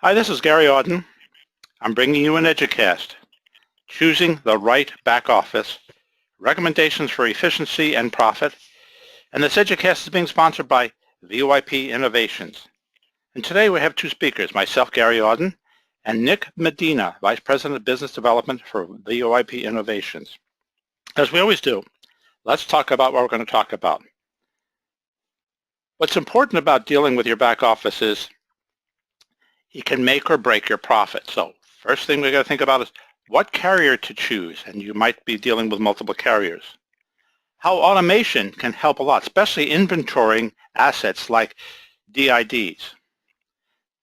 Hi, this is Gary Auden. I'm bringing you an Educast, choosing the right back office, recommendations for efficiency and profit. And this Educast is being sponsored by VoIP Innovations. And today we have two speakers, myself, Gary Auden, and Nick Medina, Vice President of Business Development for VoIP Innovations. As we always do, let's talk about what we're going to talk about. What's important about dealing with your back office is it can make or break your profit. So first thing we got to think about is what carrier to choose, and you might be dealing with multiple carriers. How automation can help a lot, especially inventorying assets like DIDs.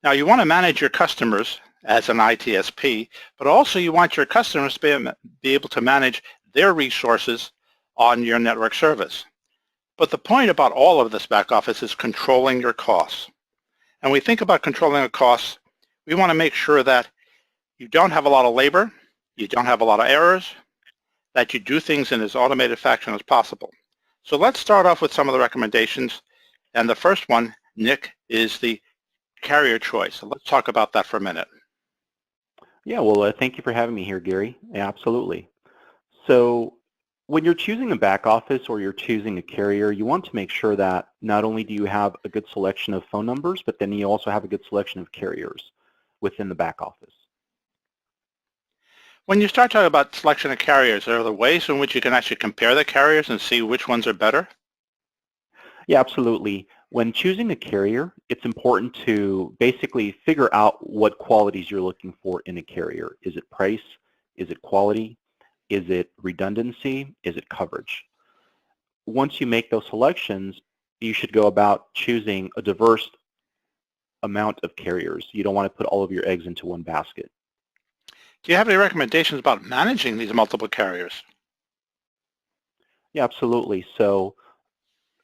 Now you want to manage your customers as an ITSP, but also you want your customers to be able to manage their resources on your network service. But the point about all of this back office is controlling your costs. And we think about controlling the costs, we want to make sure that you don't have a lot of labor, you don't have a lot of errors, that you do things in as automated fashion as possible. So let's start off with some of the recommendations. And the first one, Nick, is the carrier choice. So let's talk about that for a minute. Yeah, well, thank you for having me here, Gary. Yeah, absolutely. So when you're choosing a back office or you're choosing a carrier, you want to make sure that not only do you have a good selection of phone numbers, but then you also have a good selection of carriers within the back office. When you start talking about selection of carriers, are there ways in which you can actually compare the carriers and see which ones are better? Yeah, absolutely. When choosing a carrier, it's important to basically figure out what qualities you're looking for in a carrier. Is it price? Is it quality? Is it redundancy? Is it coverage? Once you make those selections, you should go about choosing a diverse amount of carriers. You don't want to put all of your eggs into one basket. Do you have any recommendations about managing these multiple carriers? Yeah, absolutely. So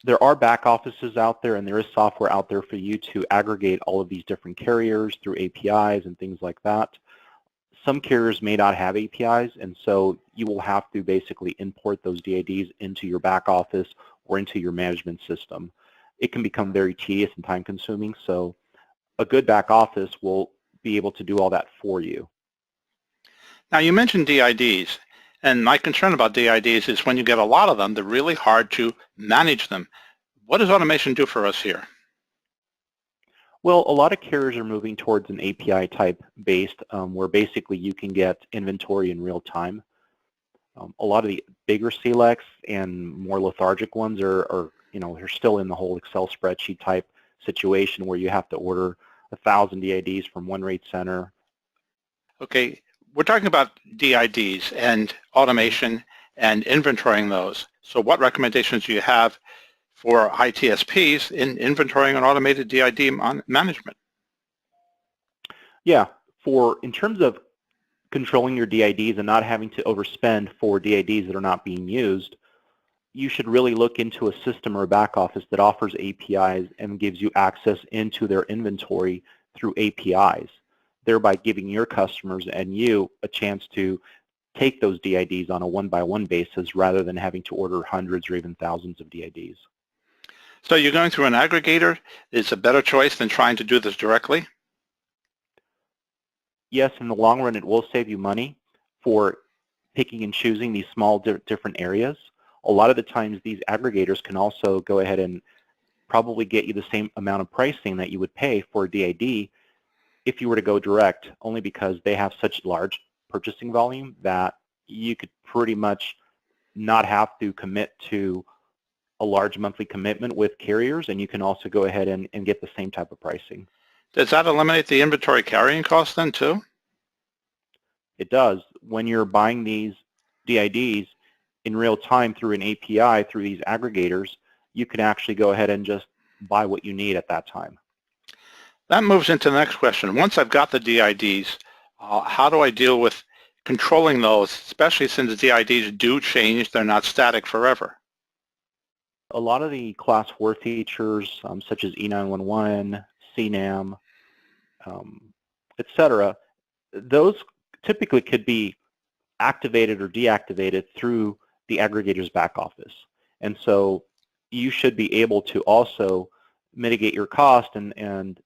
there are back offices out there and there is software out there for you to aggregate all of these different carriers through APIs and things like that. Some carriers may not have APIs, and so you will have to basically import those DIDs into your back office or into your management system. It can become very tedious and time-consuming, so a good back office will be able to do all that for you. Now you mentioned DIDs, and my concern about DIDs is when you get a lot of them, they're really hard to manage them. What does automation do for us here? Well, a lot of carriers are moving towards an API type based where basically you can get inventory in real time. A lot of the bigger CLECs and more lethargic ones are they're still in the whole Excel spreadsheet type situation where you have to order 1,000 DIDs from one rate center. Okay, we're talking about DIDs and automation and inventorying those. So what recommendations do you have for ITSPs in inventorying and automated DID management? Yeah, in terms of controlling your DIDs and not having to overspend for DIDs that are not being used, you should really look into a system or a back office that offers APIs and gives you access into their inventory through APIs, thereby giving your customers and you a chance to take those DIDs on a one-by-one basis rather than having to order hundreds or even thousands of DIDs. So you're going through an aggregator is a better choice than trying to do this directly? Yes, in the long run, it will save you money for picking and choosing these small different areas. A lot of the times, these aggregators can also go ahead and probably get you the same amount of pricing that you would pay for a DID if you were to go direct, only because they have such large purchasing volume that you could pretty much not have to commit to a large monthly commitment with carriers, and you can also go ahead and get the same type of pricing. Does that eliminate the inventory carrying cost then too? It does. When you're buying these DIDs in real time through an API, through these aggregators, you can actually go ahead and just buy what you need at that time. That moves into the next question. Once I've got the DIDs, how do I deal with controlling those, especially since the DIDs do change, they're not static forever? A lot of the class 4 features, such as E911, CNAM, etc., those typically could be activated or deactivated through the aggregator's back office. And so you should be able to also mitigate your cost and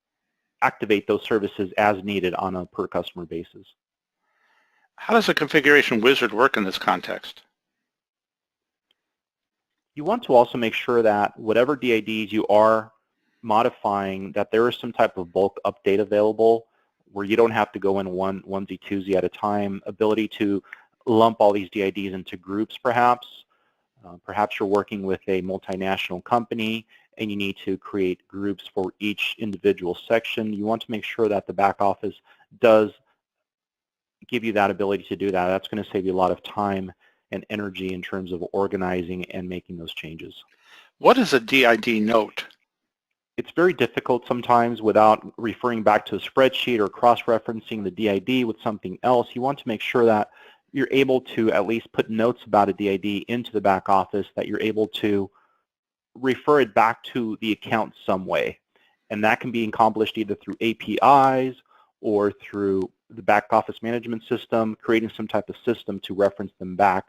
activate those services as needed on a per customer basis. How does a configuration wizard work in this context? You want to also make sure that whatever DIDs you are modifying, that there is some type of bulk update available where you don't have to go in onesie twosie at a time, ability to lump all these DIDs into groups perhaps. Perhaps you're working with a multinational company and you need to create groups for each individual section. You want to make sure that the back office does give you that ability to do that. That's going to save you a lot of time and energy in terms of organizing and making those changes. What is a DID note? It's very difficult sometimes without referring back to a spreadsheet or cross-referencing the DID with something else. You want to make sure that you're able to at least put notes about a DID into the back office, that you're able to refer it back to the account some way. And that can be accomplished either through APIs or through the back office management system, creating some type of system to reference them back.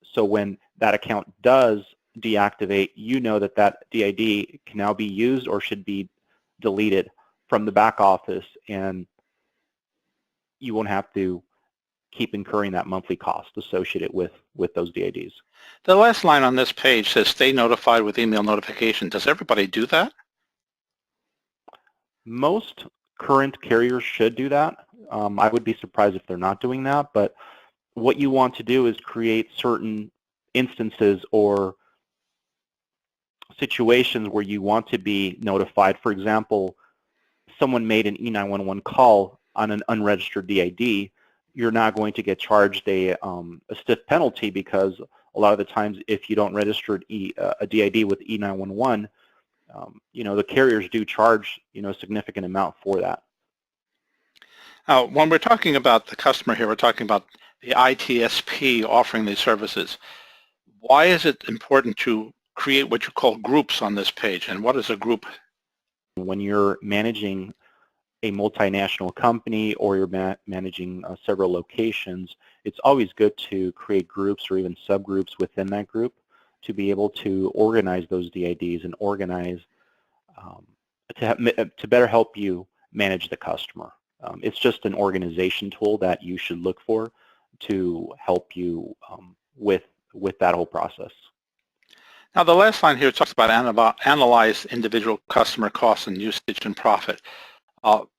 So when that account does deactivate, you know that that DID can now be used or should be deleted from the back office, and you won't have to keep incurring that monthly cost associated with those DIDs. The last line on this page says stay notified with email notification. Does everybody do that? Most current carriers should do that. I would be surprised if they're not doing that, but what you want to do is create certain instances or situations where you want to be notified. For example, someone made an E911 call on an unregistered DID, you're not going to get charged a stiff penalty, because a lot of the times if you don't register a DID with E911, the carriers do charge a significant amount for that. When we're talking about the customer here, we're talking about the ITSP offering these services. Why is it important to create what you call groups on this page, and what is a group? When you're managing a multinational company or you're managing several locations, it's always good to create groups or even subgroups within that group to be able to organize those DIDs and organize to better help you manage the customer. It's just an organization tool that you should look for to help you with that whole process. Now the last line here talks about analyze individual customer costs and usage and profit.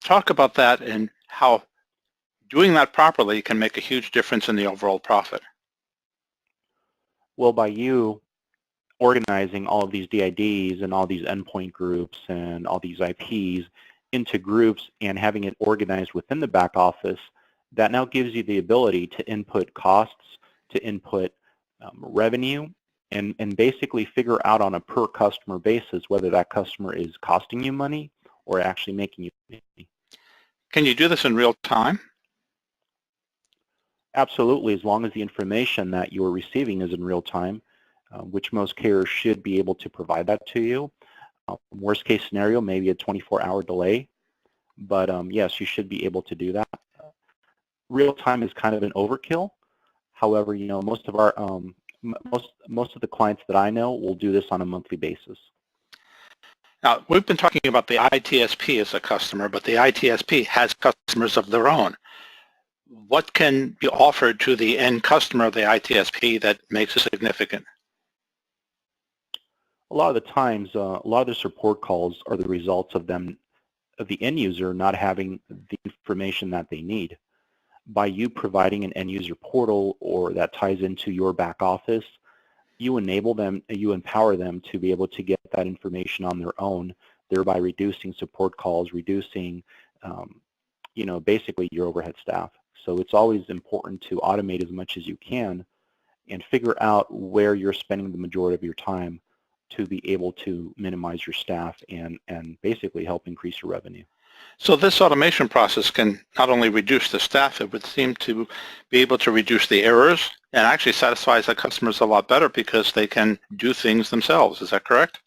Talk about that and how doing that properly can make a huge difference in the overall profit. Well, by you organizing all of these DIDs and all these endpoint groups and all these IPs into groups and having it organized within the back office, that now gives you the ability to input costs, to input revenue, and basically figure out on a per customer basis whether that customer is costing you money or actually making you money. Can you do this in real time? Absolutely, as long as the information that you're receiving is in real time, which most carriers should be able to provide that to you. Worst case scenario, maybe a 24-hour delay, but yes, you should be able to do that. Real time is kind of an overkill. However, most of our most of the clients that I know will do this on a monthly basis. Now, we've been talking about the ITSP as a customer, but the ITSP has customers of their own. What can be offered to the end customer of the ITSP that makes it significant? A lot of the times, a lot of the support calls are the results of the end user not having the information that they need. By you providing an end user portal or that ties into your back office, you enable them, you empower them to be able to get that information on their own, thereby reducing support calls, reducing, basically your overhead staff. So it's always important to automate as much as you can and figure out where you're spending the majority of your time to be able to minimize your staff and basically help increase your revenue. So this automation process can not only reduce the staff, it would seem to be able to reduce the errors and actually satisfies the customers a lot better because they can do things themselves. Is that correct?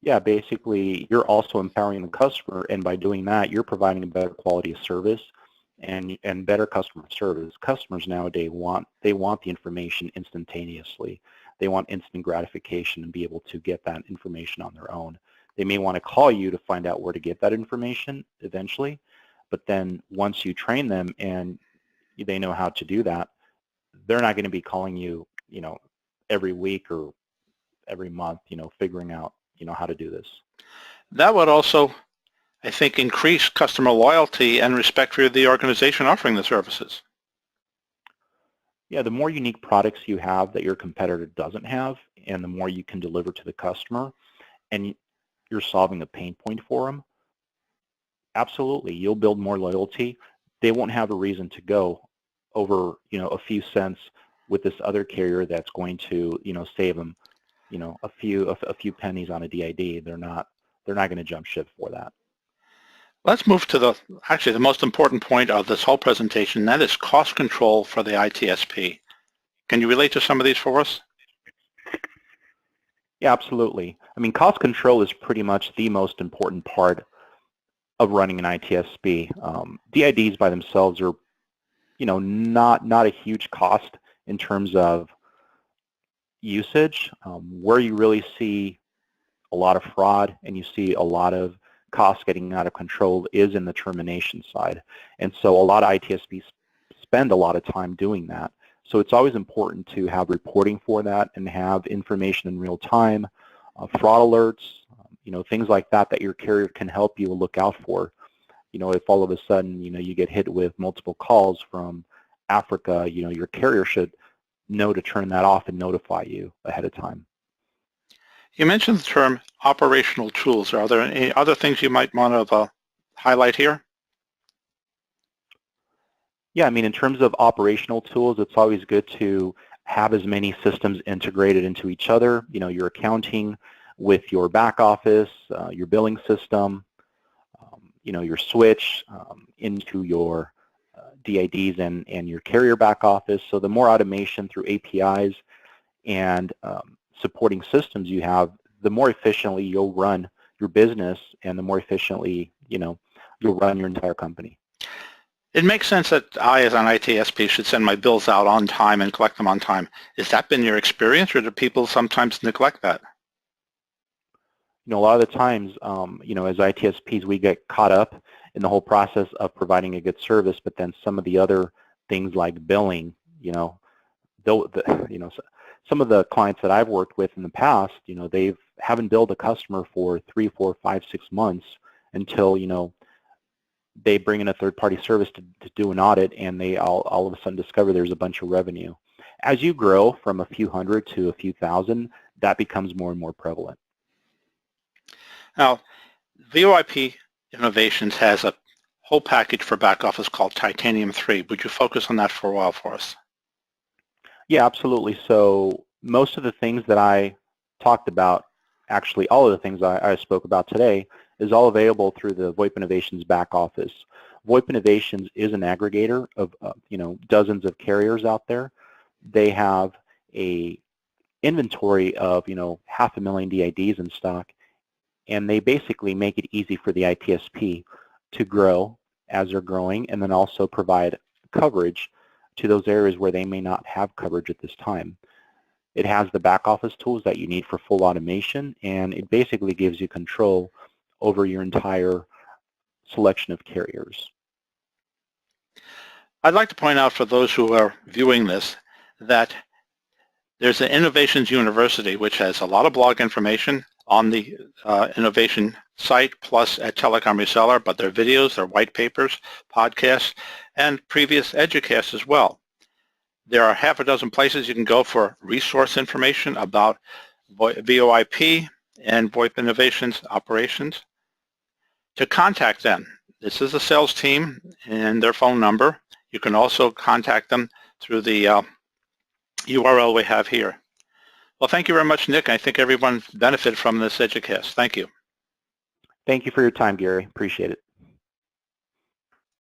Yeah, basically you're also empowering the customer, and by doing that you're providing a better quality of service and better customer service. Customers nowadays want the information instantaneously. They want instant gratification and be able to get that information on their own. They may want to call you to find out where to get that information eventually, but then once you train them and they know how to do that, they're not going to be calling you, every week or every month, figuring out, how to do this. That would also, I think, increase customer loyalty and respect for the organization offering the services. Yeah, the more unique products you have that your competitor doesn't have, and the more you can deliver to the customer, and you're solving a pain point for them, absolutely, you'll build more loyalty. They won't have a reason to go over, a few cents with this other carrier that's going to, save them, a few pennies on a DID. They're not going to jump ship for that. Let's move to the most important point of this whole presentation, that is cost control for the ITSP. Can you relate to some of these for us? Yeah, absolutely. I mean, cost control is pretty much the most important part of running an ITSP. DIDs by themselves are, not a huge cost in terms of usage. Where you really see a lot of fraud and you see a lot of costs getting out of control is in the termination side. And so a lot of ITSPs spend a lot of time doing that. So it's always important to have reporting for that and have information in real time, fraud alerts, things like that your carrier can help you look out for. If all of a sudden, you get hit with multiple calls from Africa, your carrier should know to turn that off and notify you ahead of time. You mentioned the term operational tools. Are there any other things you might want to highlight here? Yeah, I mean, in terms of operational tools, it's always good to have as many systems integrated into each other. Your accounting with your back office, your billing system, your switch into your DIDs and your carrier back office. So the more automation through APIs and supporting systems you have, the more efficiently you'll run your business and the more efficiently, you'll run your entire company. It makes sense that I, as an ITSP, should send my bills out on time and collect them on time. Has that been your experience, or do people sometimes neglect that? A lot of the times, as ITSPs, we get caught up in the whole process of providing a good service, but then some of the other things like billing, some of the clients that I've worked with in the past, they haven't billed a customer for 3, 4, 5, 6 months until, they bring in a third-party service to do an audit, and they all of a sudden discover there's a bunch of revenue. As you grow from a few hundred to a few thousand, that becomes more and more prevalent. Now, VoIP Innovations has a whole package for back office called Titanium 3. Would you focus on that for a while for us? Yeah, absolutely. So most of the things that I talked about, actually all of the things I spoke about today, is all available through the VoIP Innovations back office. VoIP Innovations is an aggregator of dozens of carriers out there. They have a inventory of 500,000 DIDs in stock, and they basically make it easy for the ITSP to grow as they're growing, and then also provide coverage to those areas where they may not have coverage at this time. It has the back office tools that you need for full automation, and it basically gives you control over your entire selection of carriers. I'd like to point out for those who are viewing this that there's an Innovations University which has a lot of blog information on the innovation site, plus at Telecom Reseller, but their videos, their white papers, podcasts, and previous educasts as well. There are half a dozen places you can go for resource information about VoIP and VoIP Innovations operations. To contact them, this is the sales team and their phone number. You can also contact them through the URL we have here. Well, thank you very much, Nick. I think everyone benefited from this educast. Thank you. Thank you for your time, Gary. Appreciate it.